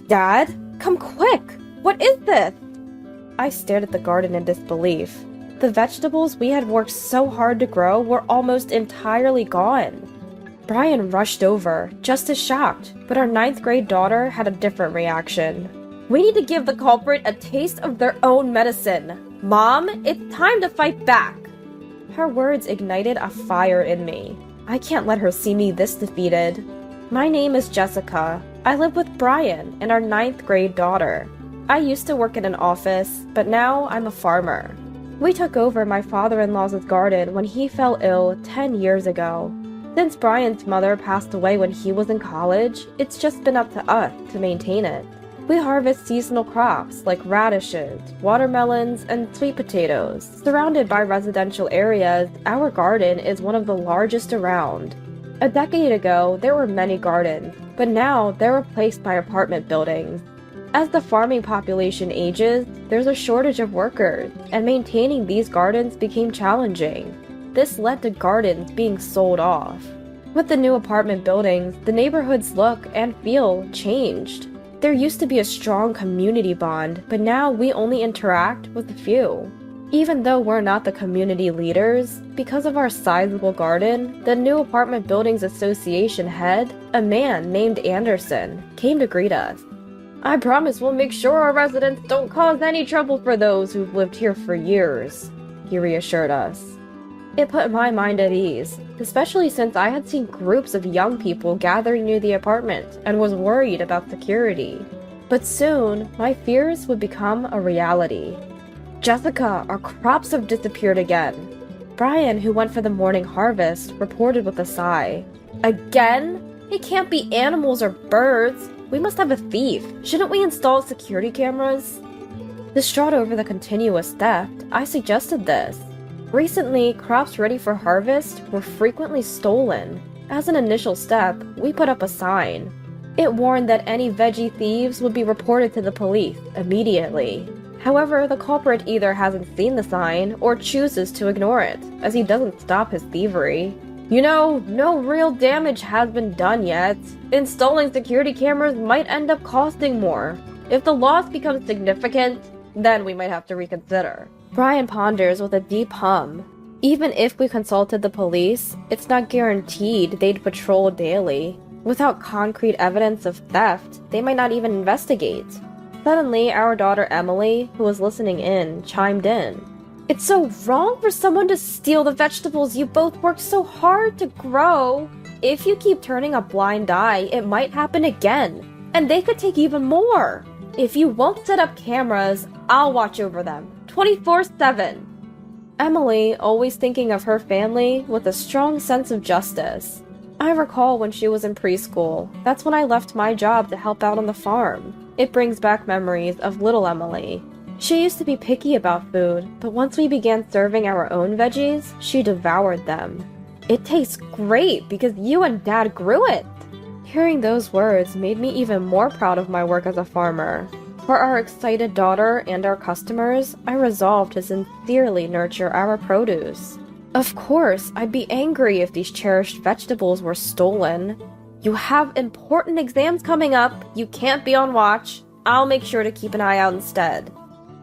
Dad, come quick! What is this? I stared at the garden in disbelief. The vegetables we had worked so hard to grow were almost entirely gone. Brian rushed over, just as shocked, but our 9th grade daughter had a different reaction. We need to give the culprit a taste of their own medicine. Mom, it's time to fight back. Her words ignited a fire in me. I can't let her see me this defeated. My name is Jessica. I live with Brian and our 9th grade daughter. I used to work in an office, but now I'm a farmer. We took over my father-in-law's garden when he fell ill 10 years ago. Since Brian's mother passed away when he was in college, it's just been up to us to maintain it. We harvest seasonal crops like radishes, watermelons, and sweet potatoes. Surrounded by residential areas, our garden is one of the largest around. A decade ago, there were many gardens, but now they're replaced by apartment buildings. As the farming population ages, there's a shortage of workers, and maintaining these gardens became challenging. This led to gardens being sold off. With the new apartment buildings, the neighborhood's look and feel changed. There used to be a strong community bond, but now we only interact with a few. Even though we're not the community leaders, because of our sizable garden, the new Apartment Buildings Association head, a man named Anderson, came to greet us. I promise we'll make sure our residents don't cause any trouble for those who've lived here for years, he reassured us. It put my mind at ease, especially since I had seen groups of young people gathering near the apartment and was worried about security. But soon, my fears would become a reality. Jessica, our crops have disappeared again. Brian, who went for the morning harvest, reported with a sigh. Again? It can't be animals or birds. We must have a thief. Shouldn't we install security cameras? Distraught over the continuous theft, I suggested this. Recently, crops ready for harvest were frequently stolen. As an initial step, we put up a sign. It warned that any veggie thieves would be reported to the police immediately. However, the culprit either hasn't seen the sign or chooses to ignore it, as he doesn't stop his thievery. You know, no real damage has been done yet. Installing security cameras might end up costing more. If the loss becomes significant, then we might have to reconsider. Brian ponders with a deep hum. Even if we consulted the police, it's not guaranteed they'd patrol daily. Without concrete evidence of theft, they might not even investigate. Suddenly, our daughter Emily, who was listening in, chimed in. It's so wrong for someone to steal the vegetables you both worked so hard to grow. If you keep turning a blind eye, it might happen again, and they could take even more. If you won't set up cameras, I'll watch over them, 24/7. Emily, always thinking of her family with a strong sense of justice. I recall when she was in preschool. That's when I left my job to help out on the farm. It brings back memories of little Emily. She used to be picky about food, but once we began serving our own veggies, she devoured them. It tastes great because you and Dad grew it! Hearing those words made me even more proud of my work as a farmer. For our excited daughter and our customers, I resolved to sincerely nurture our produce. Of course, I'd be angry if these cherished vegetables were stolen. You have important exams coming up. You can't be on watch. I'll make sure to keep an eye out instead.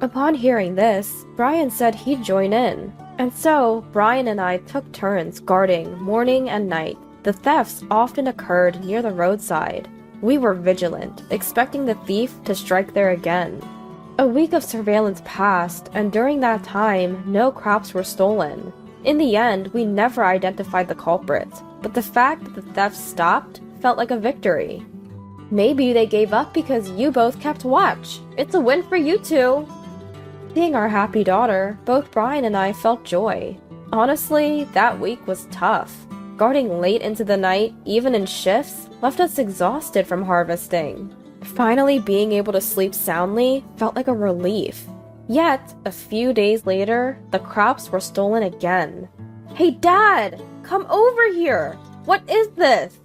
Upon hearing this, Brian said he'd join in. And so, Brian and I took turns guarding morning and night. The thefts often occurred near the roadside. We were vigilant, expecting the thief to strike there again. A week of surveillance passed, and during that time, no crops were stolen. In the end, we never identified the culprit, but the fact that the theft stopped felt like a victory. Maybe they gave up because you both kept watch. It's a win for you two. Seeing our happy daughter, both Brian and I felt joy. Honestly, that week was tough. Guarding late into the night, even in shifts, left us exhausted from harvesting. Finally being able to sleep soundly felt like a relief. Yet, a few days later, the crops were stolen again. Hey Dad! Come over here! What is this?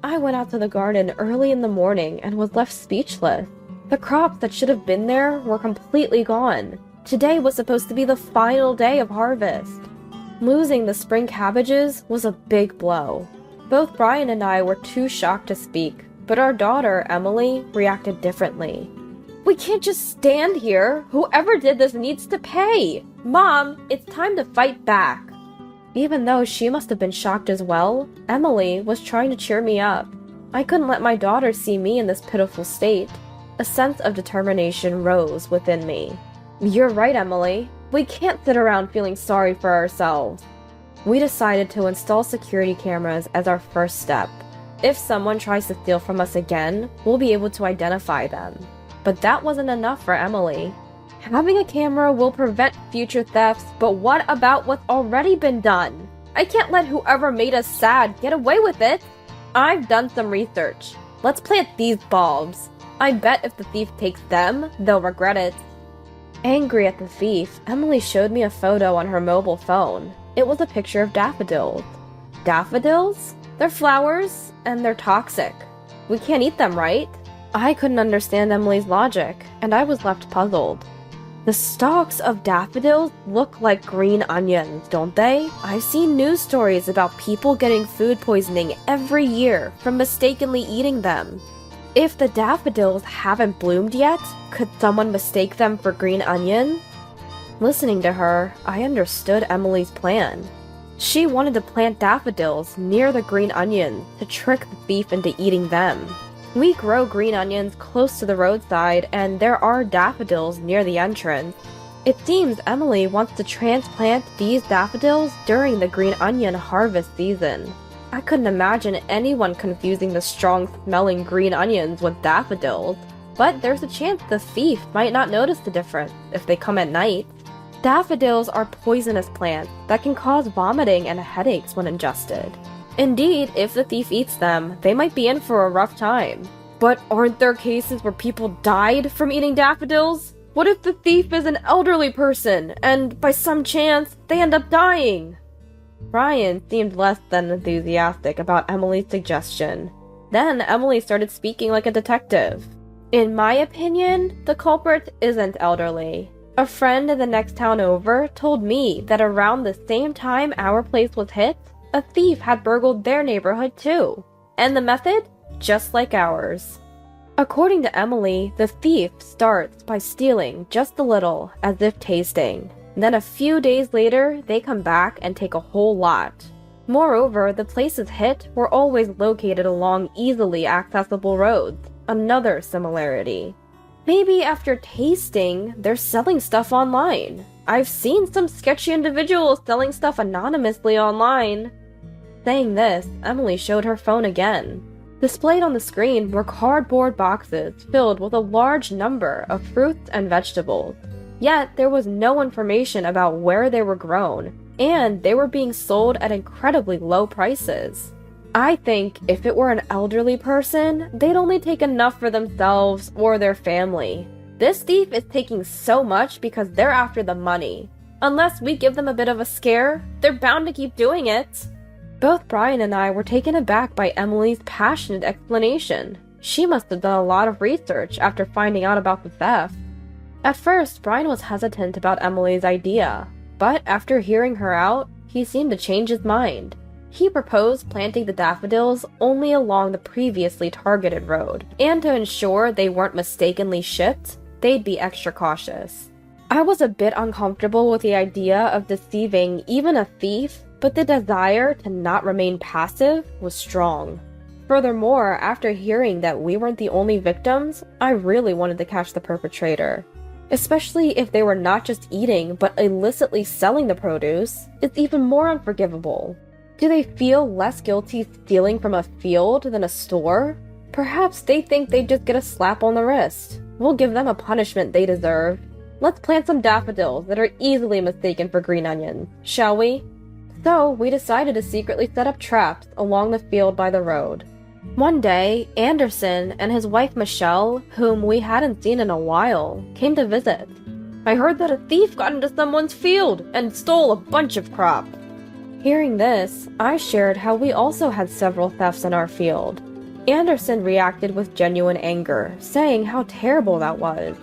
I went out to the garden early in the morning and was left speechless. The crops that should have been there were completely gone. Today was supposed to be the final day of harvest. Losing the spring cabbages was a big blow. Both Brian and I were too shocked to speak. But our daughter, Emily, reacted differently. "We can't just stand here. Whoever did this needs to pay. Mom, it's time to fight back." Even though she must have been shocked as well, Emily was trying to cheer me up. I couldn't let my daughter see me in this pitiful state. A sense of determination rose within me. "You're right, Emily. We can't sit around feeling sorry for ourselves." We decided to install security cameras as our first step. If someone tries to steal from us again, we'll be able to identify them. But that wasn't enough for Emily. "Having a camera will prevent future thefts, but what about what's already been done? I can't let whoever made us sad get away with it." "I've done some research. Let's plant these bulbs. I bet if the thief takes them, they'll regret it." Angry at the thief, Emily showed me a photo on her mobile phone. It was a picture of daffodils. Daffodils? They're flowers, and they're toxic. We can't eat them, right? I couldn't understand Emily's logic, and I was left puzzled. The stalks of daffodils look like green onions, don't they? I've seen news stories about people getting food poisoning every year from mistakenly eating them. If the daffodils haven't bloomed yet, could someone mistake them for green onions? Listening to her, I understood Emily's plan. She wanted to plant daffodils near the green onions to trick the thief into eating them. We grow green onions close to the roadside, and there are daffodils near the entrance. It seems Emily wants to transplant these daffodils during the green onion harvest season. I couldn't imagine anyone confusing the strong-smelling green onions with daffodils, but there's a chance the thief might not notice the difference if they come at night. Daffodils are poisonous plants that can cause vomiting and headaches when ingested. Indeed, if the thief eats them, they might be in for a rough time. But aren't there cases where people died from eating daffodils? What if the thief is an elderly person, and by some chance, they end up dying? Brian seemed less than enthusiastic about Emily's suggestion. Then Emily started speaking like a detective. "In my opinion, the culprit isn't elderly. A friend in the next town over told me that around the same time our place was hit, a thief had burgled their neighborhood too. And the method? Just like ours." According to Emily, the thief starts by stealing just a little, as if tasting. Then a few days later, they come back and take a whole lot. Moreover, the places hit were always located along easily accessible roads. Another similarity. Maybe after tasting, they're selling stuff online. I've seen some sketchy individuals selling stuff anonymously online. Saying this, Emily showed her phone again. Displayed on the screen were cardboard boxes filled with a large number of fruits and vegetables. Yet there was no information about where they were grown, and they were being sold at incredibly low prices. I think if it were an elderly person, they'd only take enough for themselves or their family. This thief is taking so much because they're after the money. Unless we give them a bit of a scare, they're bound to keep doing it. Both Brian and I were taken aback by Emily's passionate explanation. She must have done a lot of research after finding out about the theft. At first, Brian was hesitant about Emily's idea, but after hearing her out, he seemed to change his mind. He proposed planting the daffodils only along the previously targeted road, and to ensure they weren't mistakenly shipped, they'd be extra cautious. I was a bit uncomfortable with the idea of deceiving even a thief, but the desire to not remain passive was strong. Furthermore, after hearing that we weren't the only victims, I really wanted to catch the perpetrator. Especially if they were not just eating, but illicitly selling the produce, it's even more unforgivable. Do they feel less guilty stealing from a field than a store? Perhaps they think they just get a slap on the wrist. We'll give them a punishment they deserve. Let's plant some daffodils that are easily mistaken for green onions, shall we? So, we decided to secretly set up traps along the field by the road. One day, Anderson and his wife Michelle, whom we hadn't seen in a while, came to visit. I heard that a thief got into someone's field and stole a bunch of crop. Hearing this, I shared how we also had several thefts in our field. Anderson reacted with genuine anger, saying how terrible that was.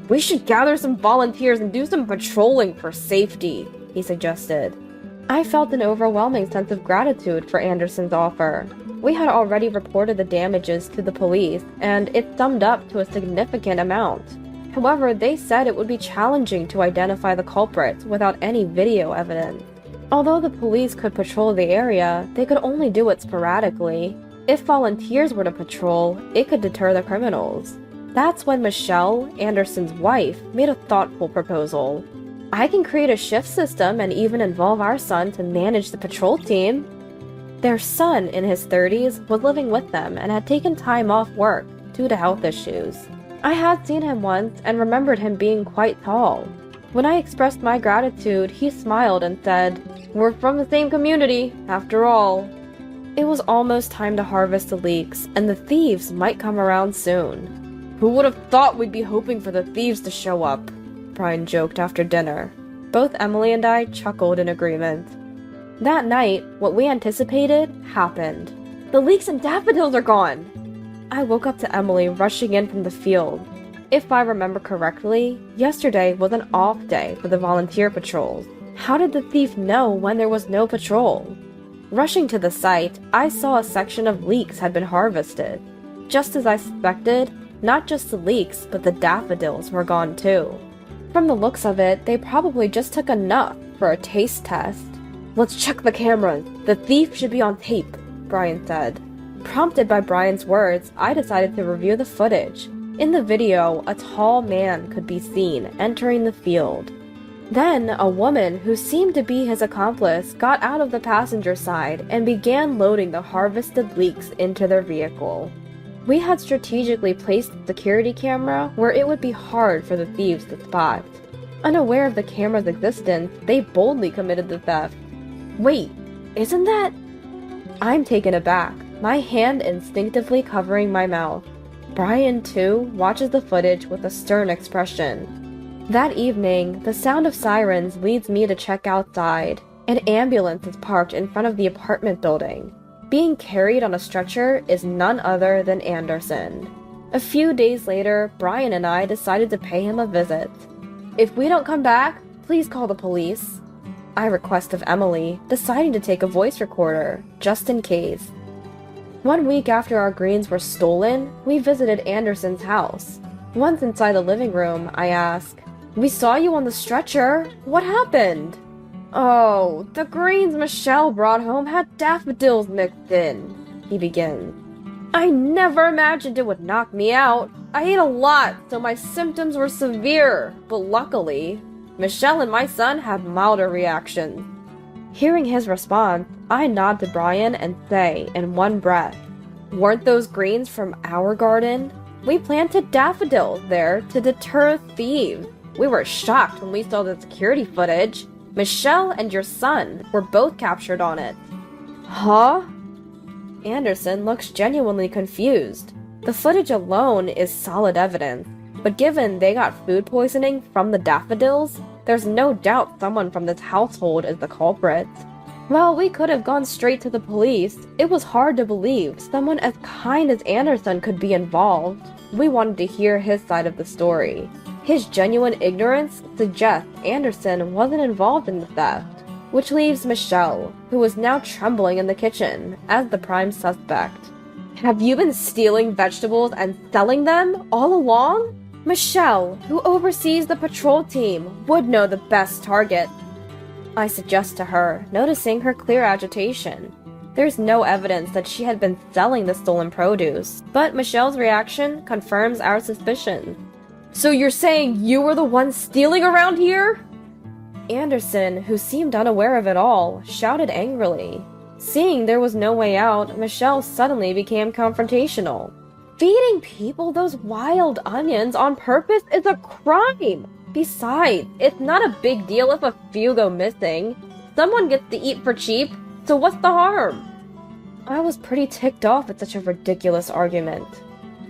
"We should gather some volunteers and do some patrolling for safety," he suggested. I felt an overwhelming sense of gratitude for Anderson's offer. We had already reported the damages to the police, and it summed up to a significant amount. However, they said it would be challenging to identify the culprits without any video evidence. Although the police could patrol the area, they could only do it sporadically. If volunteers were to patrol, it could deter the criminals. That's when Michelle, Anderson's wife, made a thoughtful proposal. I can create a shift system and even involve our son to manage the patrol team. Their son, in his 30s, was living with them and had taken time off work due to health issues. I had seen him once and remembered him being quite tall. When I expressed my gratitude, he smiled and said, "We're from the same community, after all." It was almost time to harvest the leeks, and the thieves might come around soon. "Who would have thought we'd be hoping for the thieves to show up?" Brian joked after dinner. Both Emily and I chuckled in agreement. That night, what we anticipated happened. "The leeks and daffodils are gone!" I woke up to Emily rushing in from the field. If I remember correctly, yesterday was an off day for the volunteer patrols. How did the thief know when there was no patrol? Rushing to the site, I saw a section of leeks had been harvested. Just as I suspected, not just the leeks, but the daffodils were gone too. From the looks of it, they probably just took enough for a taste test. "Let's check the cameras. The thief should be on tape," Brian said. Prompted by Brian's words, I decided to review the footage. In the video, a tall man could be seen entering the field. Then, a woman who seemed to be his accomplice got out of the passenger side and began loading the harvested leeks into their vehicle. We had strategically placed the security camera where it would be hard for the thieves to spot. Unaware of the camera's existence, they boldly committed the theft. "Wait, isn't that—" I'm taken aback, my hand instinctively covering my mouth. Brian, too, watches the footage with a stern expression. That evening, the sound of sirens leads me to check outside. An ambulance is parked in front of the apartment building. Being carried on a stretcher is none other than Anderson. A few days later, Brian and I decided to pay him a visit. "If we don't come back, please call the police," I request of Emily, deciding to take a voice recorder, just in case. 1 week after our greens were stolen, we visited Anderson's house. Once inside the living room, I asked, "We saw you on the stretcher. What happened?" "Oh, the greens Michelle brought home had daffodils mixed in," he begins. "I never imagined it would knock me out. I ate a lot, so my symptoms were severe, but luckily, Michelle and my son had milder reactions." Hearing his response, I nod to Brian and say in one breath, "Weren't those greens from our garden? We planted daffodils there to deter thieves. We were shocked when we saw the security footage. Michelle and your son were both captured on it." "Huh?" Anderson looks genuinely confused. The footage alone is solid evidence, but given they got food poisoning from the daffodils, there's no doubt someone from this household is the culprit. While we could have gone straight to the police, it was hard to believe someone as kind as Anderson could be involved. We wanted to hear his side of the story. His genuine ignorance suggests Anderson wasn't involved in the theft, which leaves Michelle, who is now trembling in the kitchen, as the prime suspect. "Have you been stealing vegetables and selling them all along?" Michelle, who oversees the patrol team, would know the best target, I suggest to her, noticing her clear agitation. There's no evidence that she had been selling the stolen produce, but Michelle's reaction confirms our suspicions. "So you're saying you were the one stealing around here?" Anderson, who seemed unaware of it all, shouted angrily. Seeing there was no way out, Michelle suddenly became confrontational. "Feeding people those wild onions on purpose is a crime! Besides, it's not a big deal if a few go missing. Someone gets to eat for cheap, so what's the harm?" I was pretty ticked off at such a ridiculous argument.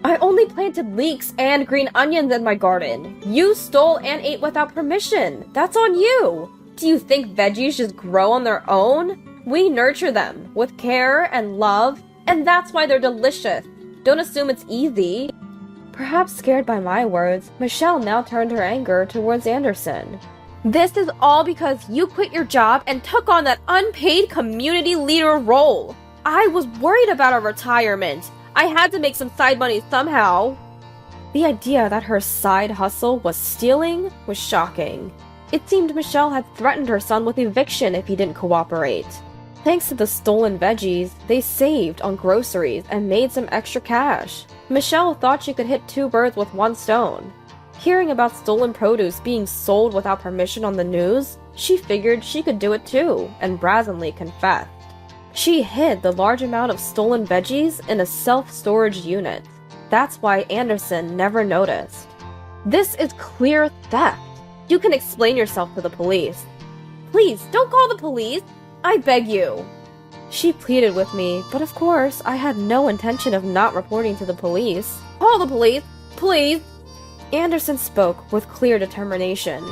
"I only planted leeks and green onions in my garden. You stole and ate without permission. That's on you. Do you think veggies just grow on their own? We nurture them with care and love, and that's why they're delicious. Don't assume it's easy." Perhaps scared by my words, Michelle now turned her anger towards Anderson. This is all because you quit your job and took on that unpaid community leader role. I was worried about our retirement. I had to make some side money somehow. The idea that her side hustle was stealing was shocking. It seemed Michelle had threatened her son with eviction if he didn't cooperate. Thanks to the stolen veggies, they saved on groceries and made some extra cash. Michelle thought she could hit 2 birds with 1 stone. Hearing about stolen produce being sold without permission on the news, she figured she could do it too, and brazenly confessed. She hid the large amount of stolen veggies in a self-storage unit. That's why Anderson never noticed. This is clear theft. You can explain yourself to the police. Please, don't call the police! I beg you! She pleaded with me, but of course, I had no intention of not reporting to the police. Call the police, please! Anderson spoke with clear determination.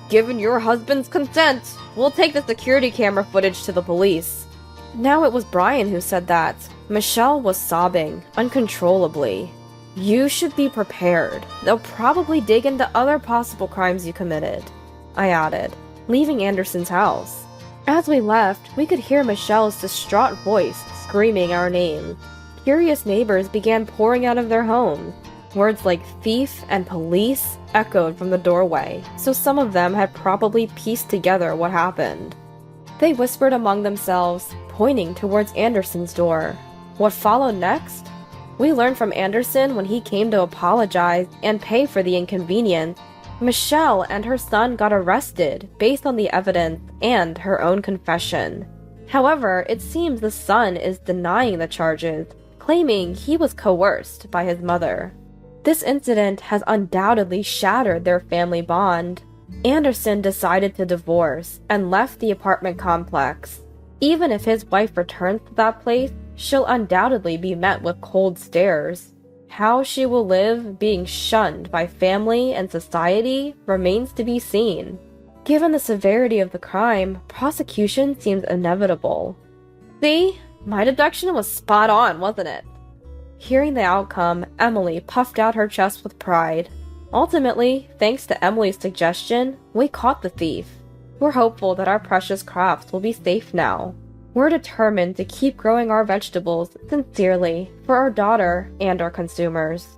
Given your husband's consent, we'll take the security camera footage to the police. Now it was Brian who said that. Michelle was sobbing, uncontrollably. You should be prepared. They'll probably dig into other possible crimes you committed, I added, leaving Anderson's house. As we left, we could hear Michelle's distraught voice screaming our name. Curious neighbors began pouring out of their homes. Words like thief and police echoed from the doorway, so some of them had probably pieced together what happened. They whispered among themselves, pointing towards Anderson's door. What followed next? We learned from Anderson when he came to apologize and pay for the inconvenience. Michelle and her son got arrested based on the evidence and her own confession. However, it seems the son is denying the charges, claiming he was coerced by his mother. This incident has undoubtedly shattered their family bond. Anderson decided to divorce and left the apartment complex. Even if his wife returns to that place, she'll undoubtedly be met with cold stares. How she will live being shunned by family and society remains to be seen. Given the severity of the crime, prosecution seems inevitable. See? My deduction was spot on, wasn't it? Hearing the outcome, Emily puffed out her chest with pride. Ultimately, thanks to Emily's suggestion, we caught the thief. We're hopeful that our precious crops will be safe now. We're determined to keep growing our vegetables sincerely for our daughter and our consumers.